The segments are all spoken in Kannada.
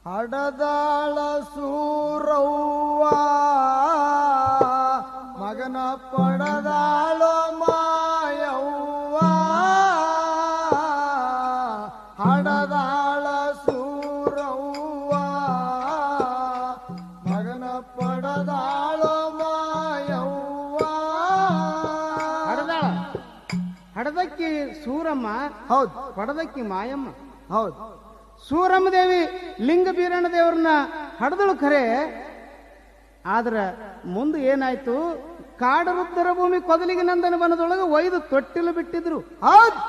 ಹಡದಾಳ ಸೂರವ್ವ ಮಗನ ಪಡದಾಳ ಮಾಯವ್ವ ಹಡದಾಳ ಸೂರವ್ವ ಮಗನ ಪಡದಾಳ ಮಾಯವ್ವ ಹಡದಕ್ಕಿ ಸೂರಮ್ಮ ಹೌದು, ಪಡದಕ್ಕಿ ಮಾಯಮ್ಮ ಹೌದು. ಸೂರಮ್ಮ ದೇವಿ ಲಿಂಗ ಬೀರಣ್ಣ ದೇವ್ರನ್ನ ಹಡದಳು ಖರೆ. ಆದ್ರ ಮುಂದೆ ಏನಾಯ್ತು, ಕಾಡರುದ್ದರ ಭೂಮಿ ಕೊದಲಿಗೆ ನಂದನ ವನದೊಳಗೆ ಒಯ್ದು ತೊಟ್ಟಿಲು ಬಿಟ್ಟಿದ್ರು. ಹೌದು,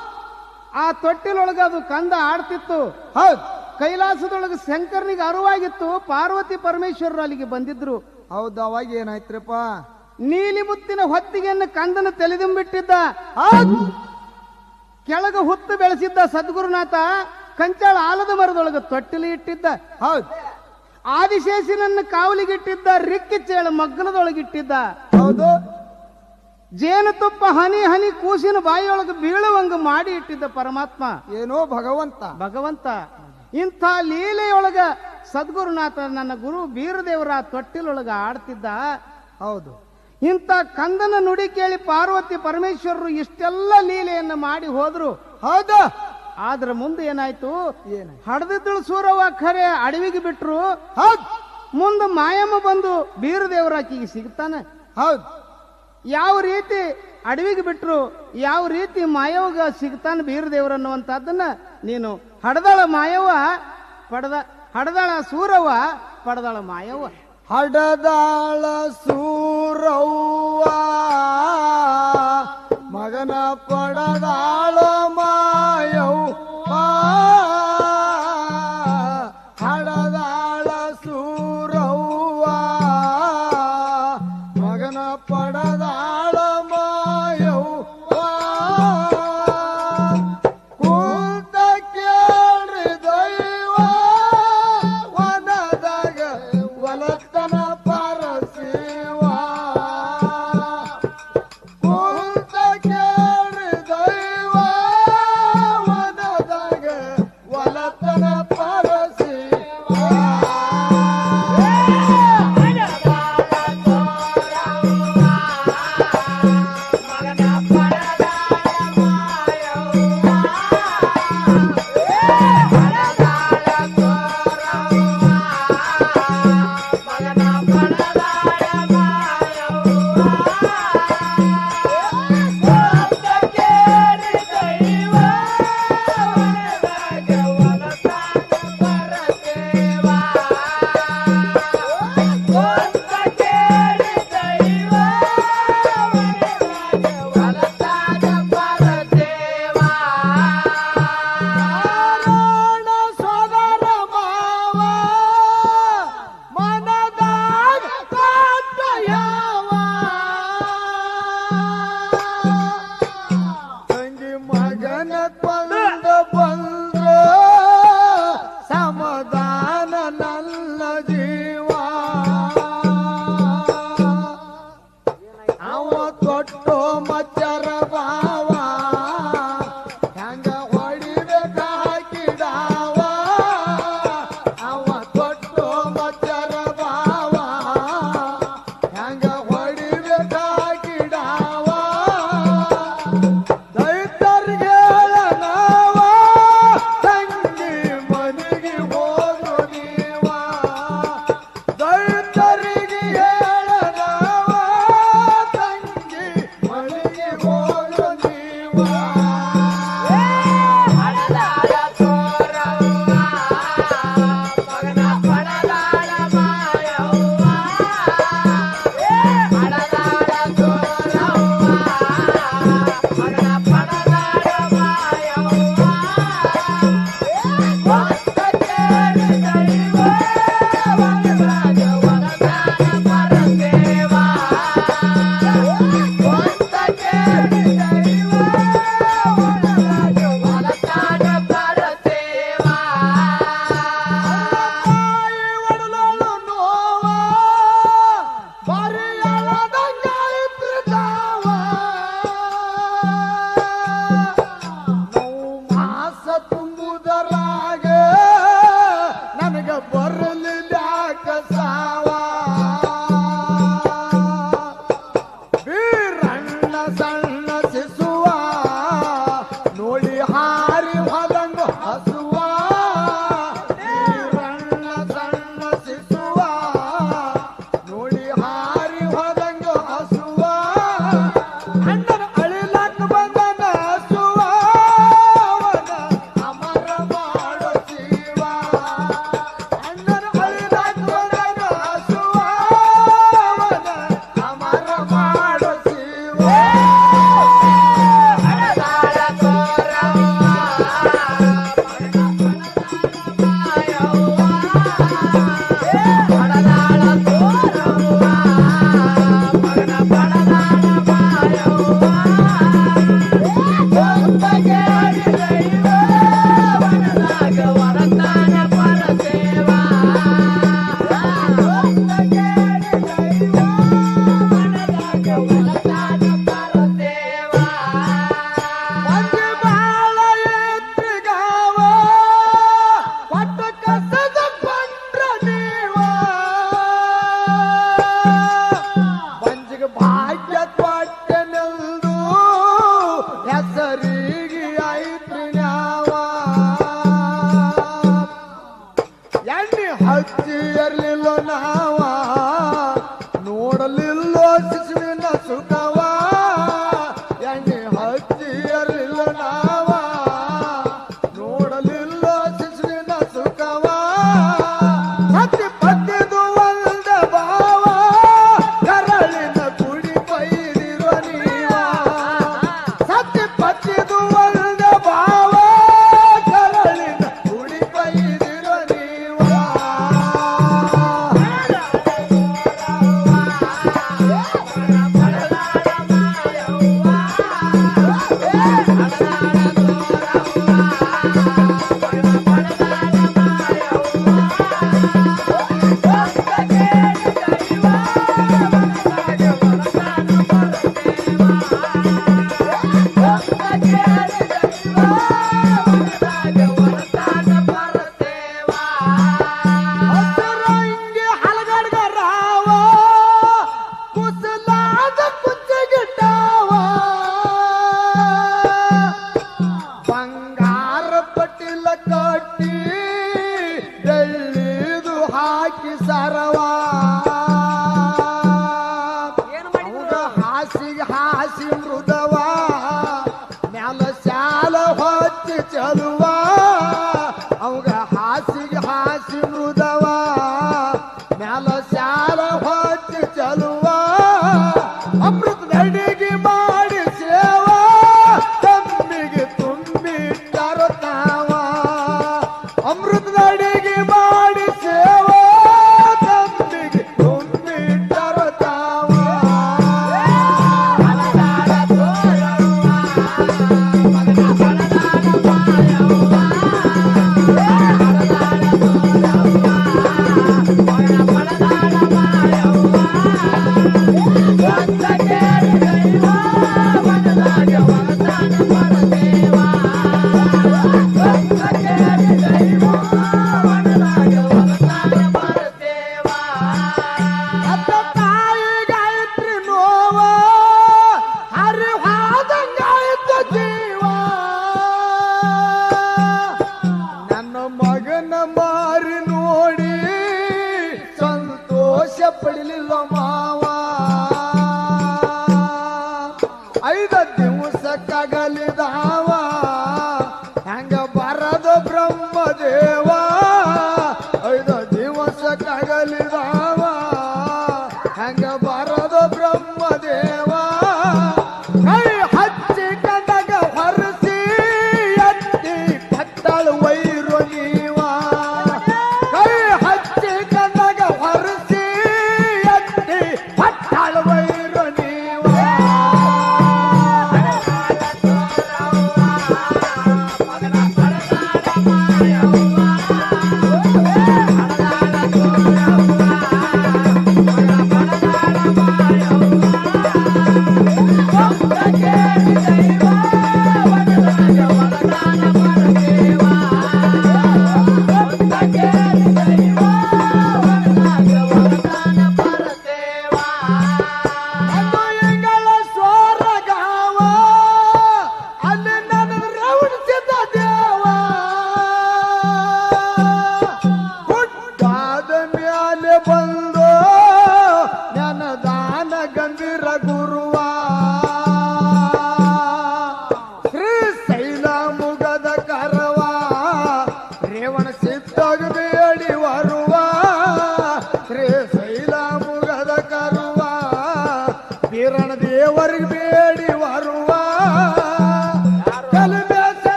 ಆ ತೊಟ್ಟಿಲೊಳಗೆ ಅದು ಕಂದ ಆಡ್ತಿತ್ತು. ಹೌದು. ಕೈಲಾಸದೊಳಗೆ ಶಂಕರನಿಗೆ ಅರಿವಾಗಿತ್ತು. ಪಾರ್ವತಿ ಪರಮೇಶ್ವರರು ಅಲ್ಲಿಗೆ ಬಂದಿದ್ರು. ಹೌದು, ಅವಾಗ ಏನಾಯ್ತ್ರಪ್ಪ? ನೀಲಿ ಮುತ್ತಿನ ಹೊತ್ತಿಗೆಯನ್ನು ಕಂದನ ತೆಲೆದುಂಬಿಟ್ಟಿದ್ದ. ಕೆಳಗ ಹುತ್ತು ಬೆಳೆಸಿದ್ದ ಸದ್ಗುರುನಾಥ ಕಂಚಾಳ ಆಲದ ಮರದೊಳಗೆ ತೊಟ್ಟಿಲು ಇಟ್ಟಿದ್ದ. ಹೌದು. ಆದಿಶೇಷನನ್ನು ಕಾವಲಿಗಿಟ್ಟಿದ್ದ. ರಿಕ್ಕಿಚ್ಚೇಳ ಮಗ್ಗಲದೊಳಗಿಟ್ಟಿದ್ದ. ಹೌದು. ಜೇನುತುಪ್ಪ ಹನಿ ಹನಿ ಕೂಸಿನ ಬಾಯಿಯೊಳಗೆ ಬೀಳುವಂಗ ಮಾಡಿ ಇಟ್ಟಿದ್ದ ಪರಮಾತ್ಮ ಏನೋ ಭಗವಂತ. ಇಂಥ ಲೀಲೆಯೊಳಗ ಸದ್ಗುರುನಾಥ ನನ್ನ ಗುರು ಬೀರದೇವರ ತೊಟ್ಟಿಲೊಳಗ ಆಡ್ತಿದ್ದ. ಹೌದು. ಇಂಥ ಕಂದನ ನುಡಿ ಕೇಳಿ ಪಾರ್ವತಿ ಪರಮೇಶ್ವರರು ಇಷ್ಟೆಲ್ಲ ಲೀಲೆಯನ್ನ ಮಾಡಿ ಹೋದ್ರು. ಹೌದು. ಆದ್ರ ಮುಂದೆ ಏನಾಯ್ತು, ಹಡದಿದ್ದಳು ಸೂರವ್ವ ಖರೆ ಅಡವಿಗೆ ಬಿಟ್ರು. ಹೌದು. ಮುಂದೆ ಮಾಯಮ್ಮ ಬಂದು ಬೀರದೇವರ ಆಕಿಗೆ ಸಿಗ್ತಾನೆ. ಹೌದು. ಯಾವ ರೀತಿ ಅಡವಿಗೆ ಬಿಟ್ರು, ಯಾವ ರೀತಿ ಮಾಯವ್ಗ ಸಿಗ್ತಾನೆ ಬೀರದೇವ್ರ ಅನ್ನುವಂಥದ್ದನ್ನ ನೀನು ಹಡದಾಳ ಮಾಯವ್ವ ಹಡದಾಳ ಸೂರವ್ವ ಪಡದಾಳ ಮಾಯವ್ವ. ಹಡದಾಳ ಸೂರವ್ವ ಮಗನ ಪಡದಾಳ ಮಾಯವ್ವ ಹಡದಾಳ ಸೂರವ್ವ ಮಗನ ಪಡದಾಳ ಮಾಯವ್ವ ಕೂತ ಕೇಳ್ರಿ ದೈವ ವನದಾಗ ವಲತ್ತನ ಪರಸಿವ ಕೂತ ಕೇಳ್ರಿ ದೈವ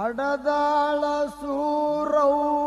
ಹಡದಾಳ ಸೂರವ್ವ